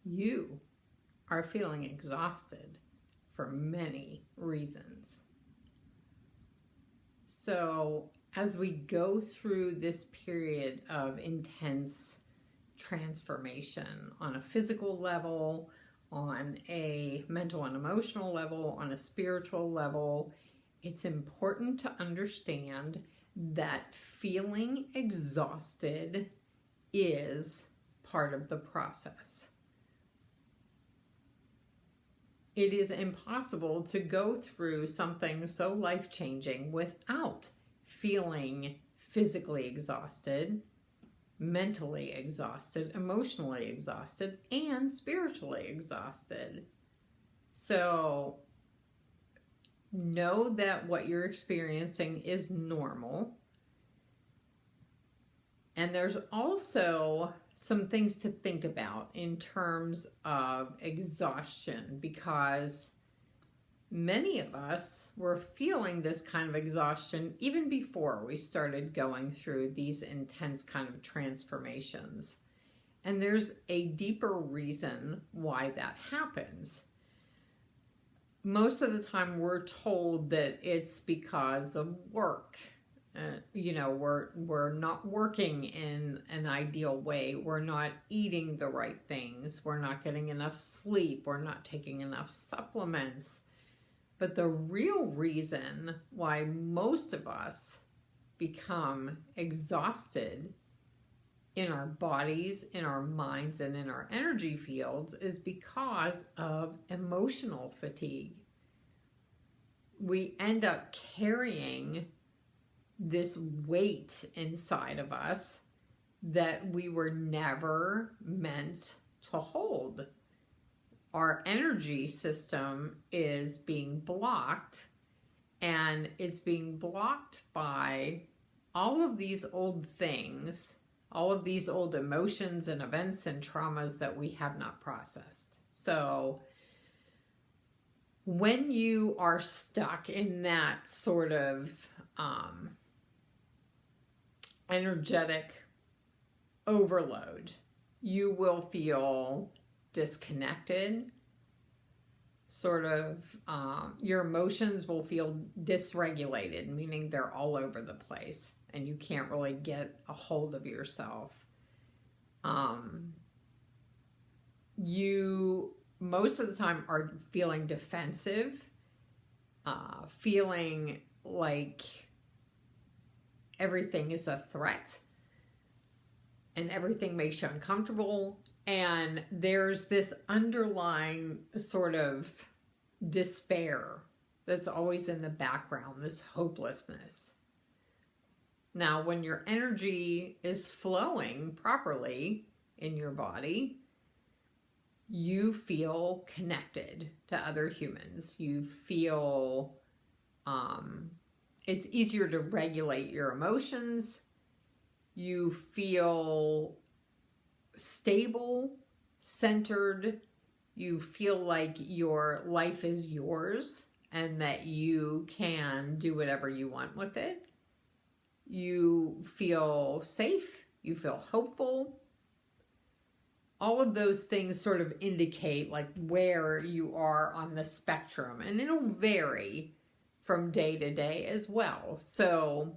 you are feeling exhausted for many reasons. So as we go through this period of intense transformation on a physical level, on a mental and emotional level, on a spiritual level, it's important to understand that feeling exhausted is part of the process. It is impossible to go through something so life-changing without feeling physically exhausted, mentally exhausted, emotionally exhausted, and spiritually exhausted. So know that what you're experiencing is normal. And there's also some things to think about in terms of exhaustion, because many of us were feeling this kind of exhaustion even before we started going through these intense kind of transformations. And there's a deeper reason why that happens. Most of the time we're told that it's because of work. We're not working in an ideal way. We're not eating the right things. We're not getting enough sleep. We're not taking enough supplements. But the real reason why most of us become exhausted in our bodies, in our minds, and in our energy fields is because of emotional fatigue. We end up carrying this weight inside of us that we were never meant to hold. Our energy system is being blocked, and it's being blocked by all of these old things, all of these old emotions and events and traumas that we have not processed. So when you are stuck in that sort of energetic overload, you will feel disconnected, your emotions will feel dysregulated, meaning they're all over the place and you can't really get a hold of yourself. You most of the time are feeling defensive, feeling like everything is a threat and everything makes you uncomfortable. And there's this underlying sort of despair that's always in the background, this hopelessness. Now, when your energy is flowing properly in your body, you feel connected to other humans. You feel it's easier to regulate your emotions. You feel stable, centered. You feel like your life is yours and that you can do whatever you want with it. You feel safe. You feel hopeful. All of those things sort of indicate like where you are on the spectrum, and it'll vary from day to day as well. So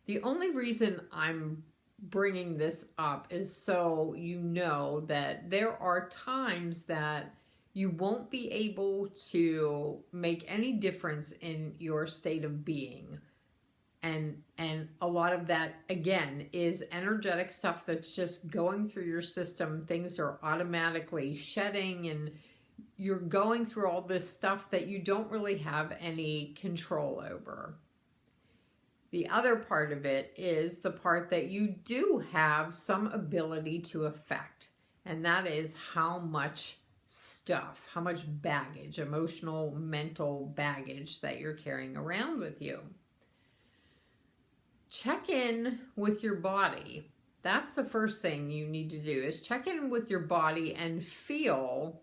the only reason I'm bringing this up is so you know that there are times that you won't be able to make any difference in your state of being. And a lot of that, again, is energetic stuff that's just going through your system. Things are automatically shedding, and you're going through all this stuff that you don't really have any control over. The other part of it is the part that you do have some ability to affect, and that is how much stuff, how much baggage, emotional, mental baggage that you're carrying around with you. Check in with your body. That's the first thing you need to do, is check in with your body and feel,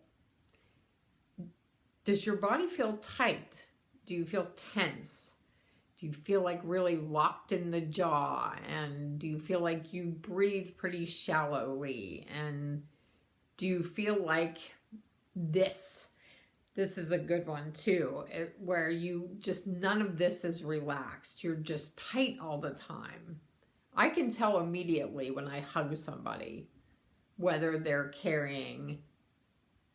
does your body feel tight? Do you feel tense? Do you feel like really locked in the jaw? And do you feel like you breathe pretty shallowly? And Do you feel like this? This is a good one too, where you just, none of this is relaxed. You're just tight all the time. I can tell immediately when I hug somebody whether they're carrying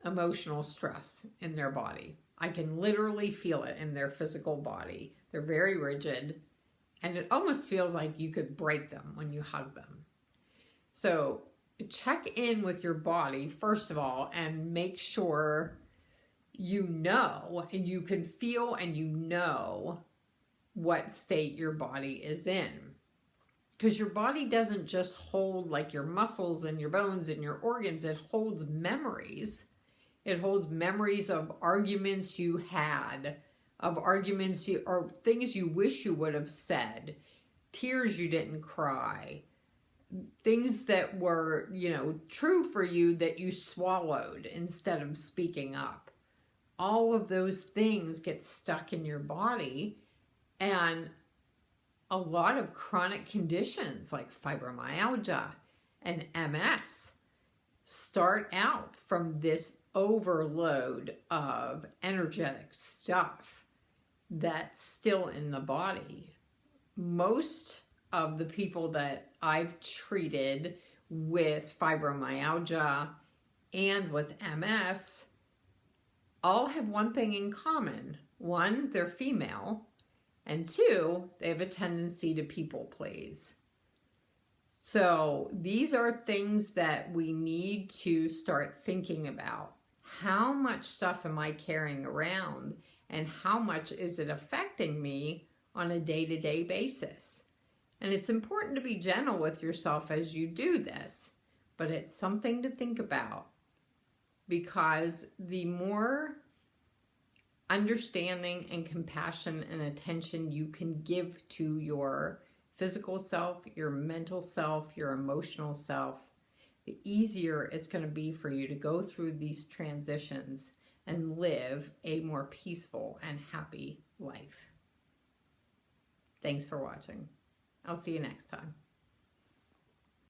emotional stress in their body. I can literally feel it in their physical body. They're very rigid, and it almost feels like you could break them when you hug them. So check in with your body, first of all, and make sure you know, and you can feel and you know what state your body is in. Because your body doesn't just hold like your muscles and your bones and your organs, it holds memories. It holds memories of arguments you had, of arguments you, or things you wish you would have said, tears you didn't cry, things that were, true for you that you swallowed instead of speaking up. All of those things get stuck in your body, and a lot of chronic conditions like fibromyalgia and MS start out from this overload of energetic stuff that's still in the body. Most of the people that I've treated with fibromyalgia and with MS all have one thing in common. One, they're female, and two, they have a tendency to people please. So these are things that we need to start thinking about. How much stuff am I carrying around, and how much is it affecting me on a day-to-day basis? And it's important to be gentle with yourself as you do this, but it's something to think about, because the more understanding and compassion and attention you can give to your physical self, your mental self, your emotional self, the easier it's going to be for you to go through these transitions and live a more peaceful and happy life. Thanks for watching. I'll see you next time.